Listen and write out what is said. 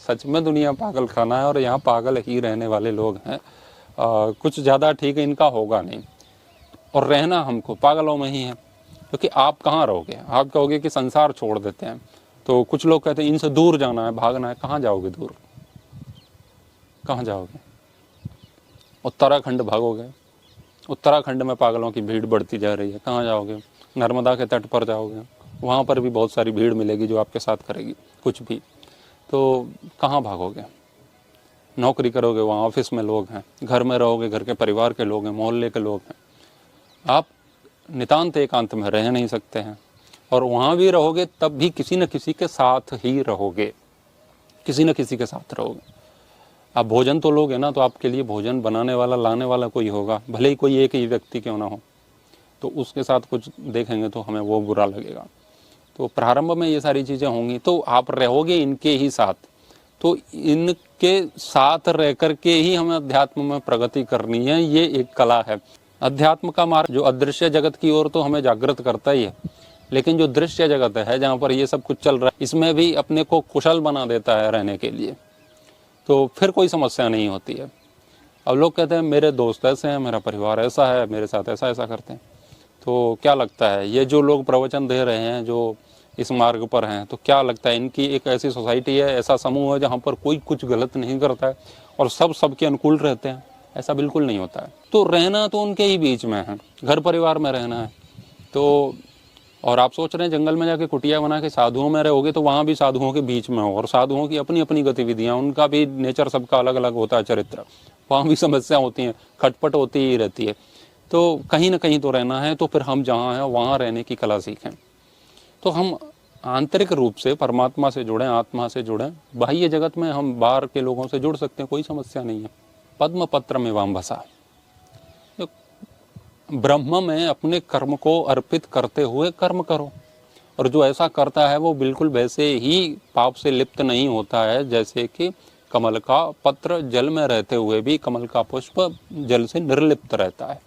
सच में दुनिया पागल खाना है और यहाँ पागल ही रहने वाले लोग हैं। कुछ ज़्यादा ठीक इनका होगा नहीं, और रहना हमको पागलों में ही है। क्योंकि आप कहाँ रहोगे? आप कहोगे कि संसार छोड़ देते हैं, तो कुछ लोग कहते हैं इनसे दूर जाना है, भागना है। कहाँ जाओगे दूर? कहाँ जाओगे? उत्तराखंड भागोगे? उत्तराखंड में पागलों की भीड़ बढ़ती जा रही है, कहाँ जाओगे? नर्मदा के तट पर जाओगे, वहाँ पर भी बहुत सारी भीड़ मिलेगी जो आपके साथ करेगी कुछ भी। तो कहाँ भागोगे? नौकरी करोगे, वहाँ ऑफिस में लोग हैं, घर में रहोगे, घर के परिवार के लोग हैं, मोहल्ले के लोग हैं। आप नितांत एकांत में रह नहीं सकते हैं, और वहाँ भी रहोगे तब भी किसी न किसी के साथ ही रहोगे, किसी न किसी के साथ रहोगे। आप भोजन तो लोगे ना, तो आपके लिए भोजन बनाने वाला, लाने वाला कोई होगा, भले ही कोई एक ही व्यक्ति क्यों ना हो। तो उसके साथ कुछ देखेंगे तो हमें वो बुरा लगेगा। तो प्रारंभ में ये सारी चीज़ें होंगी, तो आप रहोगे इनके ही साथ। तो इनके साथ रह कर के ही हमें अध्यात्म में प्रगति करनी है। ये एक कला है। अध्यात्म का मार्ग जो अदृश्य जगत की ओर तो हमें जागृत करता ही है, लेकिन जो दृश्य जगत है, जहाँ पर ये सब कुछ चल रहा है, इसमें भी अपने को कुशल बना देता है रहने के लिए। तो फिर कोई समस्या नहीं होती है। अब लोग कहते हैं मेरे दोस्त ऐसे हैं, मेरा परिवार ऐसा है, मेरे साथ ऐसा ऐसा करते हैं। तो क्या लगता है, ये जो लोग प्रवचन दे रहे हैं, जो इस मार्ग पर हैं, तो क्या लगता है इनकी एक ऐसी सोसाइटी है, ऐसा समूह है जहाँ पर कोई कुछ गलत नहीं करता है और सब सबके अनुकूल रहते हैं? ऐसा बिल्कुल नहीं होता है। तो रहना तो उनके ही बीच में है, घर परिवार में रहना है। तो और आप सोच रहे हैं जंगल में जाके कुटिया बना के साधुओं में रहोगे, तो वहाँ भी साधुओं के बीच में हो, और साधुओं की अपनी अपनी गतिविधियाँ, उनका भी नेचर सबका अलग अलग होता है, चरित्र, वहाँ भी समस्या होती हैं, खटपट होती ही रहती है। तो कहीं ना कहीं तो रहना है, तो फिर हम जहाँ हैं वहाँ रहने की कला सीखें। तो हम आंतरिक रूप से परमात्मा से जुड़ें, आत्मा से जुड़ें। बाह्य जगत में हम बाहर के लोगों से जुड़ सकते हैं, कोई समस्या नहीं है। पद्म पत्र में वाम्भसा, ब्रह्म में अपने कर्म को अर्पित करते हुए कर्म करो, और जो ऐसा करता है वो बिल्कुल वैसे ही पाप से लिप्त नहीं होता है जैसे कि कमल का पत्र जल में रहते हुए भी कमल का पुष्प जल से निर्लिप्त रहता है।